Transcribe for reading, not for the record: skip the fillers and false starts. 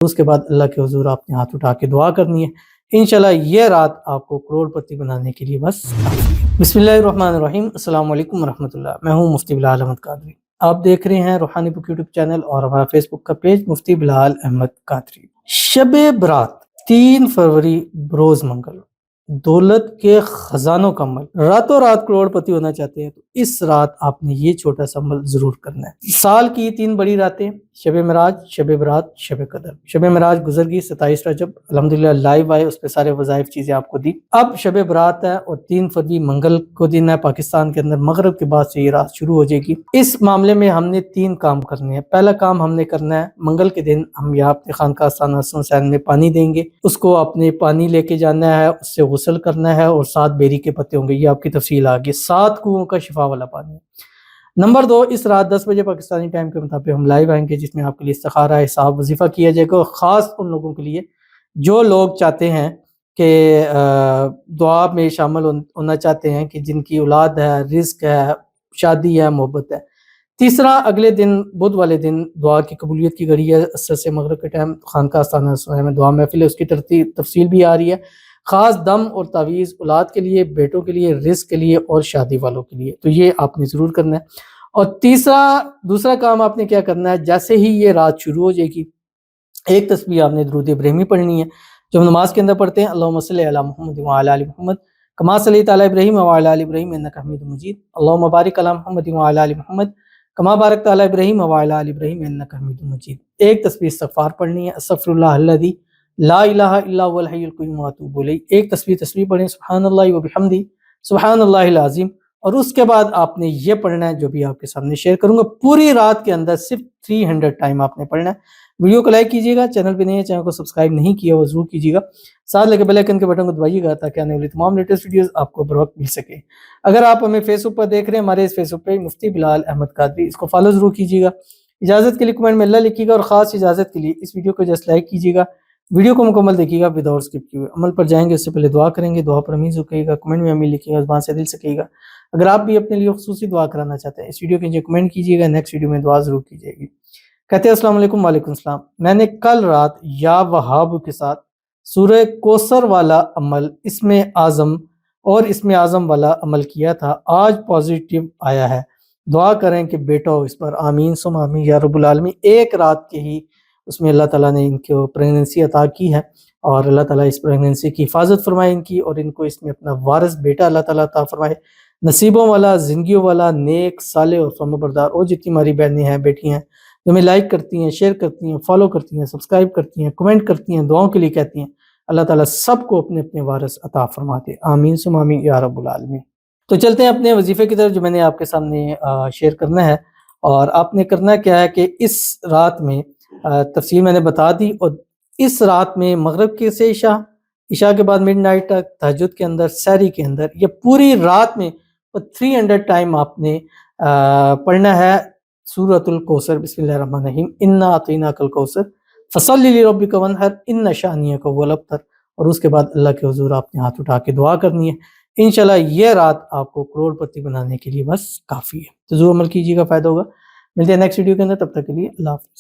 اس کے بعد اللہ کے حضور آپ نے ہاتھ اٹھا کے دعا کرنی ہے، انشاءاللہ یہ رات آپ کو کروڑ پتی بنانے کے لیے بس کافی ہے۔ بسم اللہ الرحمن الرحیم، السلام علیکم ورحمۃ اللہ، میں ہوں مفتی بلال احمد قادری۔ آپ دیکھ رہے ہیں روحانی بک یوٹیوب چینل اور ہمارا فیس بک کا پیج مفتی بلال احمد قادری۔ شب برات 3 فروری بروز منگل، دولت کے خزانوں کا عمل، راتوں رات کروڑ پتی ہونا چاہتے ہیں تو اس رات آپ نے یہ چھوٹا سا عمل ضرور کرنا ہے۔ سال کی 3 بڑی راتیں، شب معراج، شب برات، شب قدر۔ شب معراج گزر گئی 27 رجب، الحمدللہ لائیو آئے، اس پہ سارے وظائف چیزیں آپ کو دی۔ اب شب برات ہے اور 3 فروری منگل کو دن ہے، پاکستان کے اندر مغرب کے بعد سے یہ رات شروع ہو جائے گی۔ اس معاملے میں ہم نے 3 کام کرنے ہیں۔ پہلا کام ہم نے کرنا ہے، منگل کے دن ہم یہاں اپنے خانقاہ آستانہ حسن حسین میں پانی دیں گے، اس کو اپنے پانی لے کے جانا ہے، اس سے غسل کرنا ہے اور 7 بیری کے پتے ہوں گے، یہ آپ کی تفصیل آگے، 7 کنوؤں کا شفا والا پانی۔ نمبر 2، اس رات 10 بجے پاکستانی ٹائم کے مطابق ہم لائیو آئیں گے، جس میں آپ کے لیے استخارہ حساب وظیفہ کیا جائے گا، اور خاص ان لوگوں کے لیے جو لوگ چاہتے ہیں کہ دعا میں شامل ہونا چاہتے ہیں، کہ جن کی اولاد ہے، رزق ہے، شادی ہے، محبت ہے۔ تیسرا، اگلے دن بدھ والے دن دعا کی قبولیت کی گھڑی ہے، عصر سے مغرب کے ٹائم خانقاہ آستانہ حسین میں دعا محفل ہے، اس کی تفصیل بھی آ رہی ہے، خاص دم اور تعویذ اولاد کے لیے، بیٹوں کے لیے، رزق کے لیے اور شادی والوں کے لیے، تو یہ آپ نے ضرور کرنا ہے۔ اور دوسرا کام آپ نے کیا کرنا ہے، جیسے ہی یہ رات شروع ہو جائے گی، ایک تسبیح آپ نے درود ابراہیمی پڑھنی ہے، جو ہم نماز کے اندر پڑھتے ہیں، اللہم صلی علی محمد وعلی آل محمد کما صلیت علی ابراہیم وعلی آل ابراہیم انک حمید مجید، اللہم بارک علی محمد وعلی آل محمد کما بارکت علی ابراہیم وعلی آل ابراہیم انک حمید مجید۔ ایک تسبیح استغفار پڑھنی ہے، استغفر اللہ الذی لا الہ الا هو الحی القیوم واتوب الیہ۔ ایک تسبیح پڑھیں، سبحان اللہ وبحمدہ سبحان اللہ العظیم۔ اور اس کے بعد آپ نے یہ پڑھنا ہے جو بھی آپ کے سامنے شیئر کروں گا، پوری رات کے اندر صرف 300 ٹائم آپ نے پڑھنا ہے۔ ویڈیو کو لائک کیجیے گا، چینل پہ نہیں ہے، چینل کو سبسکرائب نہیں کیا وہ ضرور کیجیے گا، ساتھ لگے بیل آئیکن کے بٹن کو دبائیے گا تاکہ آنے والی تمام لیٹسٹ ویڈیوز آپ کو بر وقت مل سکے۔ اگر آپ ہمیں فیس بک پر دیکھ رہے ہیں، ہمارے اس فیس بک پہ مفتی بلال احمد قادری، اس کو فالو ضرور کیجیے گا۔ اجازت کے لیے کمنٹ میں اللہ لکھیے گا، اور خاص اجازت کے لیے اس ویڈیو کو جسٹ لائک کیجیے گا، ویڈیو کو مکمل دیکھیے گا وداؤٹ اسکپ کیے ہوئے۔ عمل پر جائیں گے اس سے پہلے دعا کریں گے، دعا پر امین رکھیے گا، کمنٹ میں امین لکھیے گا، زبان سے دل سے کہیے گا۔ اگر آپ بھی اپنے لیے خصوصی دعا کرانا چاہتے ہیں، اس ویڈیو کے نیچے کمنٹ کیجیے گا، نیکسٹ ویڈیو میں دعا ضرور کی جائے گی۔ کہتے ہیں السلام علیکم، وعلیکم السلام، میں نے کل رات یا وہاب کے ساتھ سورہ کوثر والا عمل، اسم اعظم والا عمل کیا تھا، آج پازیٹیو آیا ہے، دعا کریں کہ بیٹا ہو اس پر، آمین ثم آمین یا رب العالمین۔ ایک رات کے ہی اس میں اللہ تعالیٰ نے ان کو پریگننسی عطا کی ہے، اور اللہ تعالیٰ اس پریگننسی کی حفاظت فرمائے ان کی، اور ان کو اس میں اپنا وارث بیٹا اللہ تعالیٰ عطا فرمائے، نصیبوں والا، زندگیوں والا، نیک، صالح اور فرمانبردار۔ اور جتنی ہماری بہنیں ہیں، بیٹی ہیں جو ہمیں لائک کرتی ہیں، شیئر کرتی ہیں، فالو کرتی ہیں، سبسکرائب کرتی ہیں، کمنٹ کرتی ہیں، دعاؤں کے لیے کہتی ہیں، اللہ تعالیٰ سب کو اپنے اپنے وارث عطا فرماتے، آمین ثم آمین یا رب العالمین۔ تو چلتے ہیں اپنے وظیفے کی طرف، جو میں نے آپ کے سامنے شیئر کرنا ہے، اور آپ نے کرنا کیا ہے کہ اس رات میں تفصیل میں نے بتا دی، اور اس رات میں مغرب کے سے عشاء کے بعد مڈ نائٹ تک، تہجد کے اندر، سحری کے اندر، یہ پوری رات میں 300 ٹائم آپ نے پڑھنا ہے سورۃ الکوثر، بسم اللہ الرحمن الرحیم، انا اعطیناک الکوثر فصلی لربک وانحر ان شانئک هو الابتر۔ اور اس کے بعد اللہ کے حضور آپ نے ہاتھ اٹھا کے دعا کرنی ہے، انشاءاللہ یہ رات آپ کو کروڑ پتی بنانے کے لیے بس کافی ہے، تو ضرور عمل کیجیے گا، فائدہ ہوگا۔ ملتے ہیں نیکسٹ ویڈیو کے اندر، تب تک کے لیے اللہ حافظ۔